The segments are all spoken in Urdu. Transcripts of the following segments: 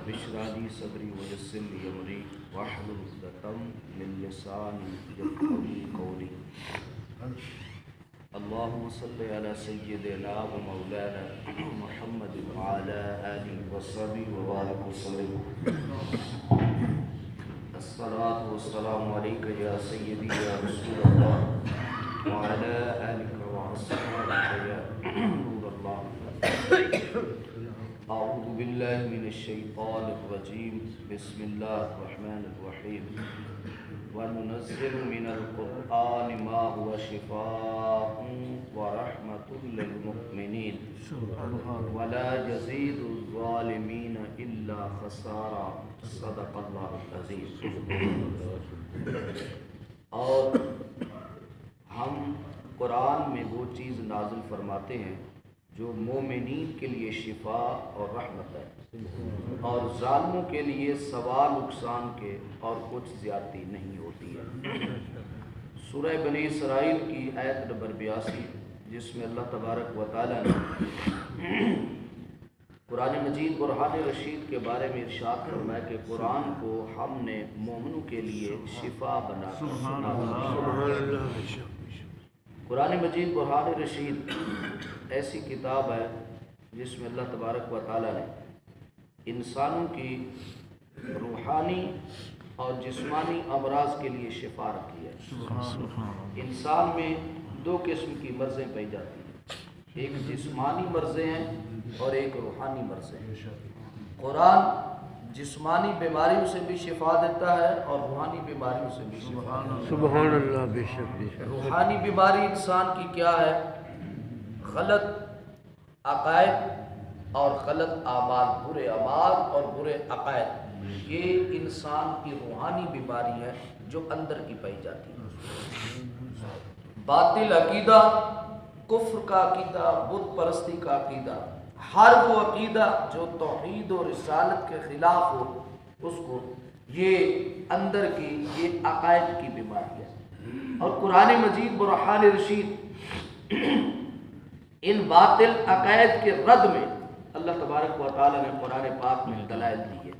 رب اشرح لي صدري ويسر لي أمري واحلل عقدة من لساني يفقهوا قولي اللهم صل على سيدنا ومولانا محمد وعلى آله وصحبه وبارك وسلم الصلاة والسلام عليك يا سيدي يا رسول الله وعلى آلك وأصحابك يا نور الله أعوذ بالله من الشيطان الرجيم بسم الله الرحمن الرحيم وننزل من القرآن ما هو شفاء ورحمة للمؤمنين ولا يزيد الظالمين إلا خسارا صدق الله العظيم۔ اور ہم قرآن میں وہ چیز نازل فرماتے ہیں جو مومنین کے لیے شفا اور رحمت ہے اور ظالموں کے لیے سوا نقصان کے اور کچھ زیادتی نہیں ہوتی ہے۔ سورہ بنی اسرائیل کی آیت نمبر 82 جس میں اللہ تبارک و تعالیٰ نے قرآن مجید برہان رشید کے بارے میں ارشاد فرمایا کہ قرآن کو ہم نے مومنوں کے لیے شفا بنا کر قرآن مجید برہان رشید ایسی کتاب ہے جس میں اللہ تبارک و تعالیٰ نے انسانوں کی روحانی اور جسمانی امراض کے لیے شفا رکھی ہے۔ انسان میں دو قسم کی مرضیں پائی جاتی ہیں، ایک جسمانی مرضیں ہیں اور ایک روحانی مرضیں ہیں۔ قرآن جسمانی بیماریوں سے بھی شفا دیتا ہے اور روحانی بیماریوں سے بھی شفا دیتا ہے۔ سبحان اللہ، بے شک۔ روحانی بیماری انسان کی کیا ہے؟ غلط عقائد اور غلط اعمال، برے اعمال اور برے عقائد، یہ انسان کی روحانی بیماری ہے جو اندر کی پائی جاتی ہے۔ باطل عقیدہ، کفر کا عقیدہ، بت پرستی کا عقیدہ، ہر وہ عقیدہ جو توحید و رسالت کے خلاف ہو اس کو، یہ اندر کی، یہ عقائد کی بیماری ہے۔ اور قرآن مجید برہان رشید ان باطل عقائد کے رد میں اللہ تبارک و تعالیٰ نے قرآن پاک میں دلائل دی ہے،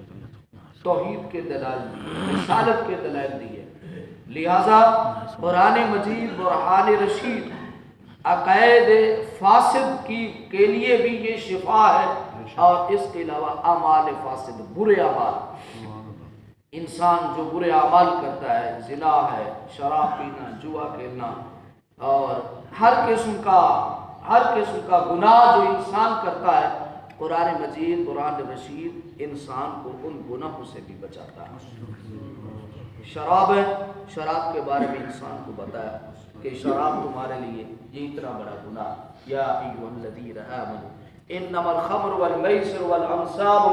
توحید کے دلائل دی ہے، رسالت کے دلائل دی ہے۔ لہذا قرآن مجید برہان رشید عقائد فاسد کے لیے بھی یہ شفا ہے، اور اس کے علاوہ اعمال فاسد، برے اعمال، انسان جو برے اعمال کرتا ہے، زنا ہے، شراب پینا، جوا کھیلنا اور ہر قسم کا گناہ جو انسان کرتا ہے، قرآن مجید قرآن رشید انسان کو ان گناہوں سے بھی بچاتا ہے۔ شراب ہے، شراب کے بارے میں انسان کو بتایا کہ شراب تمہارے لیے یہ اتنا بڑا گناہ، یا ایھا الذین آمنوا انما الخمر والمیسر والانصاب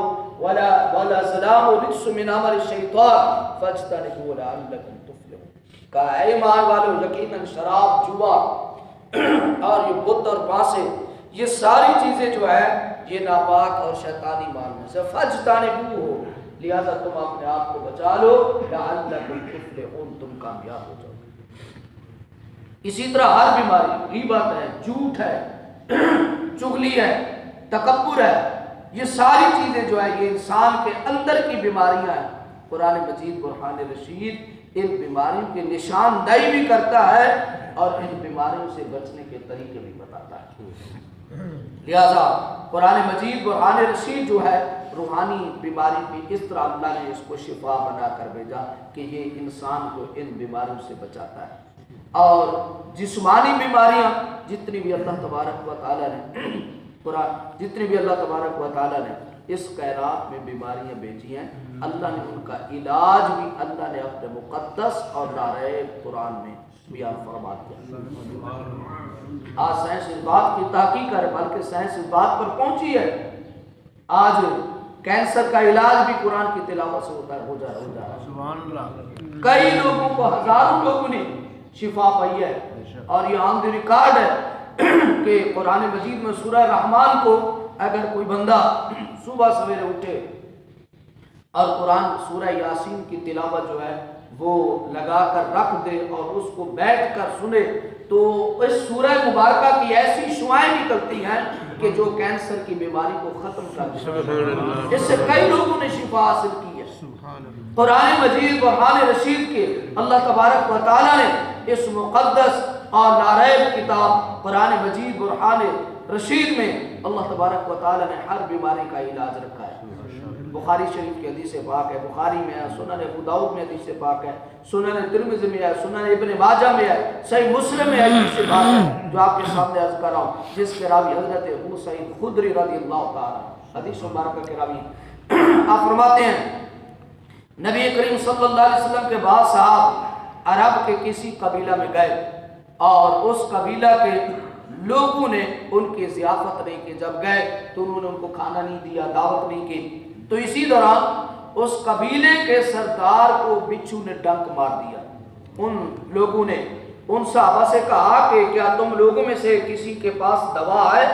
والازلام رجس من عمل الشیطان فاجتنبوہ لعلکم تفلحون۔ کہا اے ایمان والو، یقیناً شراب، جوا اور یہ بت اور بانسے، یہ ساری چیزیں جو ہے یہ ناپاک اور شیطانی مال میں سے، فاجتنبوہ، لہذا تم اپنے آپ کو بچا لو، لعلکم تفلحون، تم کامیاب ہو جاؤ۔ اسی طرح ہر بیماری، غیبت ہے، جھوٹ ہے، چغلی ہے، تکبر ہے، یہ ساری چیزیں جو ہے یہ انسان کے اندر کی بیماریاں ہیں۔ قرآن مجید برہان رشید ان بیماریوں کے نشاندہی بھی کرتا ہے اور ان بیماریوں سے بچنے کے طریقے بھی بتاتا ہے۔ لہذا قرآن مجید برہان رشید جو ہے روحانی بیماری بھی اس طرح اللہ نے اس کو شفا بنا کر بھیجا کہ یہ انسان کو ان بیماریوں سے بچاتا ہے۔ اور جسمانی بیماریاں جتنی بھی اللہ تبارک و تعالیٰ نے اس کائنات میں بیماریاں بھیجی ہیں، اللہ نے ان کا علاج بھی اللہ نے اپنے مقدس اور ناریب قرآن میں بیان فرما دیا۔ آج سائنس اس بات کی تحقیق ہے، بلکہ سائنس اس بات پر پہنچی ہے، آج کینسر کا علاج بھی قرآن کی تلاوت سے ہو جا رہا ہے۔ کئی لوگوں کو، ہزاروں لوگوں نے شفا پائی ہے، اور یہ عام ریکارڈ ہے کہ قرآن مجید میں سورہ رحمان کو اگر کوئی بندہ صبح سویرے اٹھے اور قرآن سورہ یاسین کی تلاوت جو ہے وہ لگا کر رکھ دے اور اس کو بیٹھ کر سنے تو اس سورہ مبارکہ کی ایسی شعائیں نکلتی ہیں کہ جو کینسر کی بیماری کو ختم کر دے. اس سے کئی لوگوں نے شفا حاصل کی ہے. قرآن مجید برہان رشید کے اللہ تبارک و تعالیٰ نے اس مقدس اور ناریب کتاب قرآن مجید برہان رشید میں اللہ تبارک و تعالیٰ نے ہر بیماری کا علاج رکھا ہے. بخاری شریف کی حدیث پاک ہے، بخاری میں ہے، سنن ابو داؤد میں حدیث پاک ہے، سنن ترمذی میں ہے، سنن ابن ماجہ میں ہے، صحیح مسلم میں حدیث پاک ہے جو آپ کے سامنے عرض کر رہا ہوں، جس کے راوی حضرت ابو سعید خدری رضی اللہ تعالیٰ حدیث مبارکہ کے راوی. آپ فرماتے ہیں نبی کریم صلی اللہ علیہ وسلم کے بعد صاحب عرب کے کسی قبیلہ میں گئے اور اس قبیلہ کے لوگوں نے ان کی ضیافت نہیں کی. جب گئے تو انہوں نے ان کو کھانا نہیں دیا، دعوت نہیں کی. تو اسی دوران اس قبیلے کے سردار کو بچھو نے ڈنک مار دیا. ان لوگوں نے ان صحابہ سے کہا کہ کیا تم لوگوں میں سے کسی کے پاس دوا ہے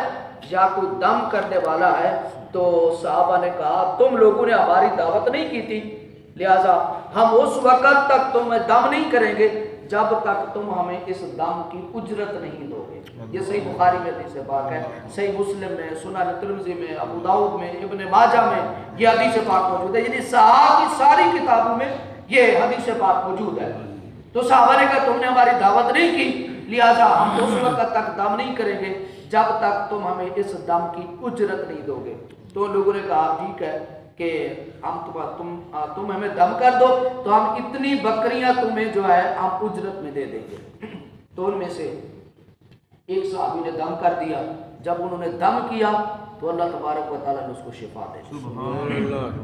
یا کوئی دم کرنے والا ہے؟ تو صحابہ نے کہا تم لوگوں نے ہماری دعوت نہیں کی تھی، لہٰذا ہم اس وقت تک تمہیں دم نہیں کریں گے جب تک تم ہمیں اس دم کی اجرت نہیں دو گے. یہ صحیح بخاری میں حدیث پاک ہے، صحیح مسلم میں، سنن ترمذی میں، ابو داؤد میں، ابن ماجہ میں یہ حدیث پاک موجود ہے. یعنی صحابہ کی ساری کتابوں میں یہ حدیث پاک موجود ہے. تو صحابہ نے کہا تم نے ہماری دعوت نہیں کی، لہٰذا ہم اس وقت تک دم نہیں کریں گے جب تک تم ہمیں اس دم کی اجرت نہیں دو گے. تو لوگوں نے کہا ٹھیک ہے کہ ہم تم ہمیں دم کر دو تو ہم اتنی بکریاں تمہیں جو ہے ہم اجرت میں دے دیں گے. تو ان میں سے ایک صحابی نے دم کر دیا. جب انہوں نے دم کیا تو اللہ تبارک و تعالیٰ نے اس کو شفا دے دی.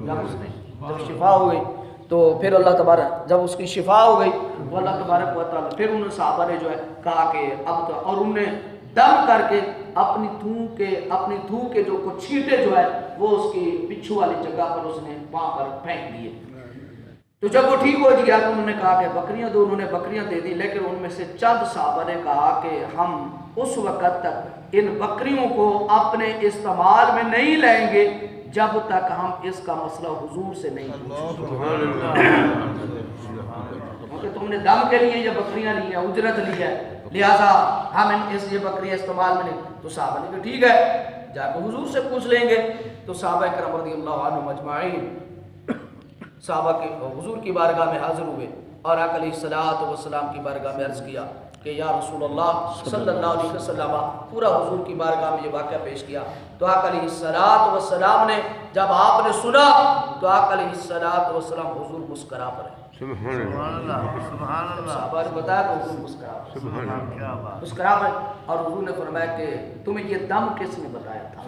جب شفا ہو گئی تو پھر اللہ تبارک جب اس کی شفا ہو گئی تو اللہ تبارک و تعالیٰ پھر انہوں صحابہ نے جو ہے کہا کہ اب تو، اور انہوں نے دم کر کے اپنی تھوک کے جو کچھ چھینٹے جو ہے وہ اس کی پچھو والی جگہ پر اس نے وہاں پر پھینک دیے. تو جب وہ ٹھیک ہو گیا تو انہوں نے کہا کہ بکریاں دو. انہوں نے بکریاں دے دی، لیکن ان میں سے چند صحابہ نے کہا کہ ہم اس وقت تک ان بکریوں کو اپنے استعمال میں نہیں لیں گے جب تک ہم اس کا مسئلہ حضور سے نہیں پوچھیں. کیونکہ تم نے دم کے لیے یہ بکریاں لی ہیں، اجرت لی ہے، لہٰذا ہم یہ بکریاں استعمال میں نہیں. تو صحابہ نے کہا ٹھیک ہے جا کے حضور سے پوچھ لیں گے. تو صحابہ کرام رضی اللہ عنہم اجمعین صحابہ کے حضور کی بارگاہ میں حاضر ہوئے اور آقا علیہ الصلوۃ والسلام کی بارگاہ میں عرض کیا کہ یا رسول اللہ صلی اللہ علیہ وسلم، پورا حضور کی بارگاہ میں یہ واقعہ پیش کیا. تو آقا علیہ الصلوۃ والسلام نے جب آپ نے سنا تو آقا علیہ الصلوۃ والسلام حضور مسکرا پڑے. سبحان اللہ. صحابہ نے بتایا کہ حضور مسکرا پڑے اور حضور نے فرمایا کہ تمہیں یہ دم کس نے بتایا تھا؟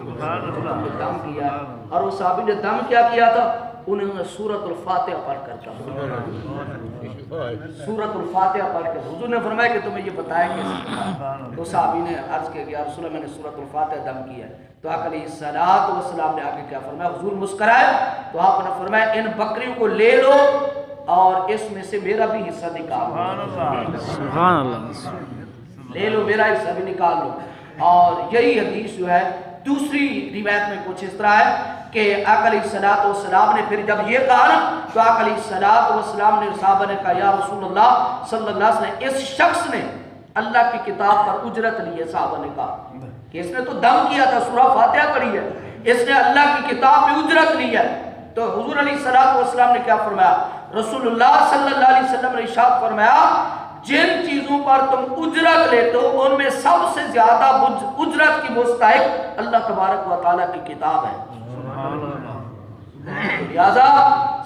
دم کیا. اور وہ صحابی نے دم کیا کیا تھا؟ انہوں نے سورۃ الفاتحہ پڑھ کر تھا. سورۃ الفاتحہ پڑھ کر حضور نے فرمایا کہ تمہیں یہ بتایا کیسے؟ تو صحابی نے عرض کیا کہ یا رسول اللہ میں نے سورۃ الفاتحہ دم کیا ہے. تو آقا علیہ الصلوۃ والسلام نے آگے کیا فرمایا؟ حضور مسکرائے تو آپ نے فرمایا ان بکریوں کو لے لو اور اس میں سے میرا بھی حصہ نکالو. سبحان اللہ. لے لو، میرا حصہ بھی نکال لو. اور یہی حدیث جو ہے دوسری روایت میں کچھ اس طرح ہے کہ آقا علیہ الصلوۃ والسلام نے پھر جب یہ کہا نا تو آقا علیہ الصلوۃ والسلام نے صحابہ نے کہا یا رسول اللہ صلی اللہ علیہ وسلم، اس شخص نے اللہ کی کتاب پر اجرت لی ہے. صحابہ نے کہا کہ اس نے تو دم کیا تھا، سورہ فاتحہ پڑھی ہے، اس نے اللہ کی کتاب میں اجرت لی ہے. تو حضور علیہ الصلوۃ والسلام نے کیا فرمایا؟ رسول اللہ صلی اللہ علیہ وسلم نے ارشاد فرمایا جن چیزوں پر تم اجرت لیتے ہو ان میں سب سے زیادہ اجرت کی مستحق اللہ تبارک و تعالیٰ کی کتاب ہے. لہذا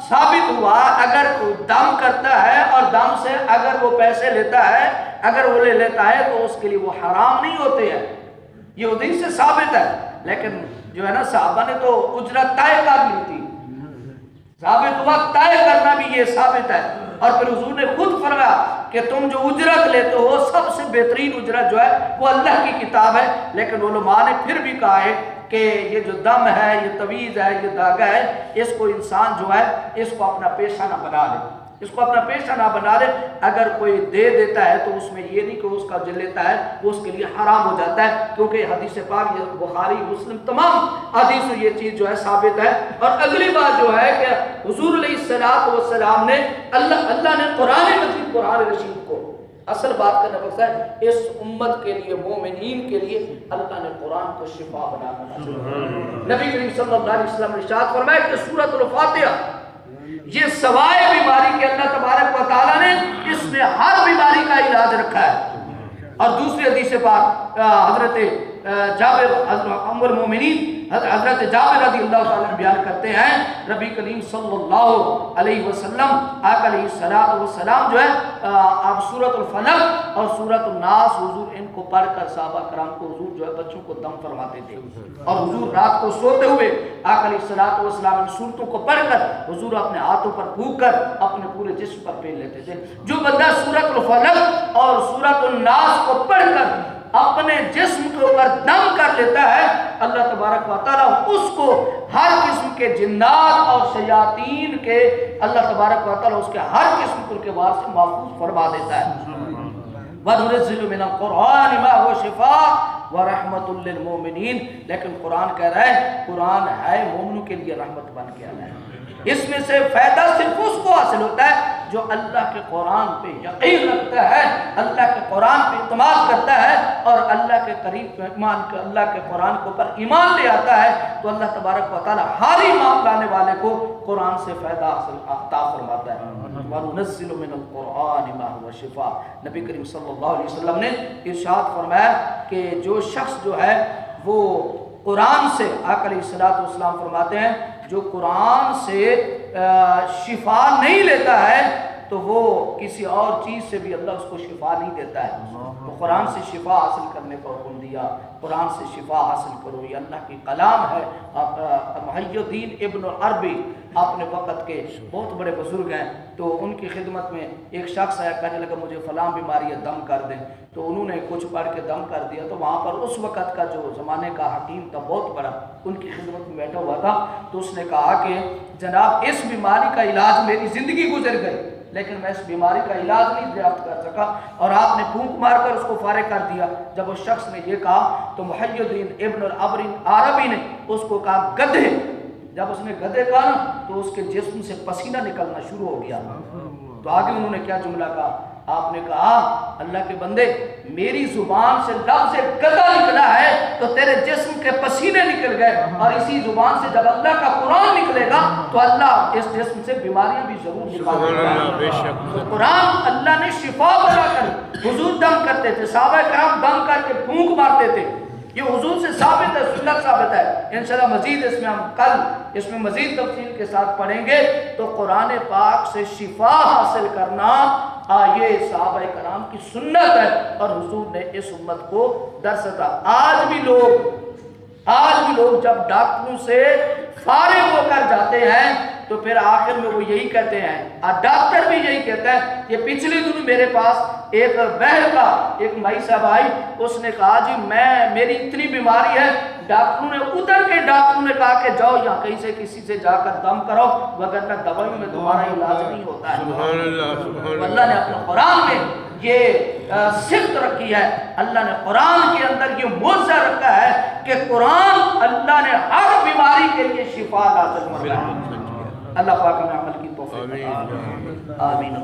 ثابت ہوا اگر کوئی دم کرتا ہے اور دم سے اگر وہ پیسے لیتا ہے، اگر وہ لے لیتا ہے تو اس کے لیے وہ حرام نہیں ہوتے ہیں. یہ حدیث سے ثابت ہے. لیکن جو ہے نا صحابہ نے تو اجرت طے کر لی تھی. ثابت ہوا طے کرنا بھی یہ ثابت ہے. اور پھر حضور نے خود فرمایا کہ تم جو اجرت لیتے ہو سب سے بہترین اجرت جو ہے وہ اللہ کی کتاب ہے. لیکن علماء نے پھر بھی کہا ہے کہ یہ جو دم ہے، یہ تویز ہے، یہ داغا ہے، اس کو انسان جو ہے اس کو اپنا پیشہ نہ بنا لے، اس کو اپنا پیشہ نہ بنا لے. اگر کوئی دے دیتا ہے تو اس میں یہ نہیں کہ اس کا جو لیتا ہے وہ اس کے لیے حرام ہو جاتا ہے، کیونکہ حدیث پاک یہ بخاری مسلم تمام حدیث یہ چیز جو ہے ثابت ہے. اور اگلی بات جو ہے کہ حضور علیہ الصلوۃ والسلام نے اللہ نے قرآن مجید قرآن رشید کو اصل بات کرنے وقت ہے اس امت کے لیے مومنین کے لیے اللہ نے قرآن کو شفا بنا کر نبی کریم صلی اللہ علیہ وسلم نے ارشاد فرمایا کہ سورۃ الفاتحہ یہ سوائے بیماری کے اللہ تبارک و تعالیٰ نے اس میں ہر بیماری کا علاج رکھا ہے۔ اور دوسری حدیث پاک حضرت جابر ام المومنین حضرت جابر رضی اللہ عنہ بیان کرتے ہیں نبی کریم صلی اللہ علیہ وسلم آقا علیہ السلام جو ہے آپ سورۃ الفلق اور سورۃ الناس حضور ان کو پڑھ کر صحابہ کرام کو حضور جو ہے بچوں کو دم فرماتے تھے، اور حضور رات کو سوتے ہوئے آقا علیہ السلام ان صورتوں کو پڑھ کر حضور اپنے ہاتھوں پر پھونک کر اپنے پورے جسم پر پھیر لیتے تھے۔ جو بندہ سورۃ الفلق اور سورۃ الناس کو پڑھ کر اپنے جسم کے اوپر دم کر لیتا ہے، اللہ تبارک و تعالیٰ اس کو ہر قسم کے جنات اور شیاطین کے اللہ تبارک و تعالیٰ اس کے ہر قسم کے وار سے محفوظ فرما دیتا ہے۔ وَنُنَزِّلُ مِنَ الْقُرْآنِ مَا هُوَ شِفَاءٌ وَرَحْمَةٌ لِّلْمُؤْمِنِينَ، لیکن قرآن کہہ رہا ہے قرآن ہے مومنوں کے لیے رحمت بن کے آیا ہے۔ اس میں سے فائدہ صرف اس کو حاصل ہوتا ہے جو اللہ کے قرآن پہ یقین رکھتا ہے، اللہ کے قرآن پہ اعتماد کرتا ہے اور اللہ کے قریب اللہ کے قرآن کے اوپر ایمان لے آتا ہے، تو اللہ تبارک و تعالیٰ ہر ایمان لانے والے کو قرآن سے فائدہ حاصل عطا فرماتا ہے۔ وَنُنَزِّلُ مِنَ الْقُرْآنِ مَا هُوَ شِفَاءٌ، نبی کریم صلی اللہ علیہ وسلم نے ارشاد فرمایا کہ جو شخص جو ہے وہ قرآن سے آقا علیہ السلام فرماتے ہیں جو قرآن سے شفا نہیں لیتا ہے تو وہ کسی اور چیز سے بھی اللہ اس کو شفا نہیں دیتا ہے۔ تو قرآن سے شفا حاصل کرنے کا حکم دیا، قرآن سے شفا حاصل کرو، یہ اللہ کی کلام ہے۔ محی الدین ابن عربی اپنے وقت کے بہت بڑے بزرگ ہیں، تو ان کی خدمت میں ایک شخص آیا کہنے لگا مجھے فلاں بیماری ہے دم کر دیں، تو انہوں نے کچھ پڑھ کے دم کر دیا، تو وہاں پر اس وقت کا جو زمانے کا حکیم تھا بہت بڑا ان کی خدمت میں بیٹھا ہوا تھا، تو اس نے کہا کہ جناب اس بیماری کا علاج میری زندگی گزر گئی لیکن میں اس بیماری کا علاج نہیں دریافت کر سکا، اور آپ نے پھونک مار کر اس کو فارغ کر دیا۔ جب اس شخص نے یہ کہا تو محی الدین ابن عربی نے اس کو کہا گدھے، جب اس نے گدھے کہا تو اس کے جسم سے پسینہ نکلنا شروع ہو گیا۔ تو آگے انہوں نے کیا جملہ کہا، آپ نے کہا اللہ کے بندے میری زبان سے لفظ گدھا نکلا ہے تو تیرے جسم کے پسینے نکل گئے، اور اسی زبان سے جب اللہ کا قرآن نکلے گا تو اللہ اس جسم سے بیماریاں بھی ضرور نکال گا۔ تو قرآن اللہ نے شفا بنا کر، حضور دم کرتے تھے، صحابہ کرام دم کر کے پھونک مارتے تھے، یہ حضور سے ثابت ہے، سنت ثابت ہے۔ انشاءاللہ مزید اس میں ہم کل اس میں مزید تفصیل کے ساتھ پڑھیں گے۔ تو قرآن پاک سے شفا حاصل کرنا یہ صحابہ کرام کی سنت ہے، اور حضور نے اس امت کو درس دیا۔ آج بھی لوگ جب ڈاکٹروں سے فارغ ہو کر جاتے ہیں تو پھر آخر میں وہ یہی کہتے ہیں، اور ڈاکٹر بھی یہی کہتا ہے۔ یہ پچھلے دنوں میرے پاس ایک بہن کا ایک مائی صاحب آئی، اس نے کہا جی میری اتنی بیماری ہے، ڈاکٹروں نے ڈاکٹروں نے کہا کہ جاؤ یہاں کہیں سے کسی سے جا کر دم کرو، وگرنہ دوائیوں میں تمہارا علاج نہیں ہوتا ہے۔ اللہ نے اپنے قرآن میں یہ صفت رکھی ہے، اللہ نے قرآن کے اندر یہ معجزہ رکھا ہے کہ قرآن اللہ نے ہر بیماری کے لیے شفا نازل فرمایا ہے۔ اللہ پاک ہمیں عمل کی توفیق عطا فرمائے، آمین۔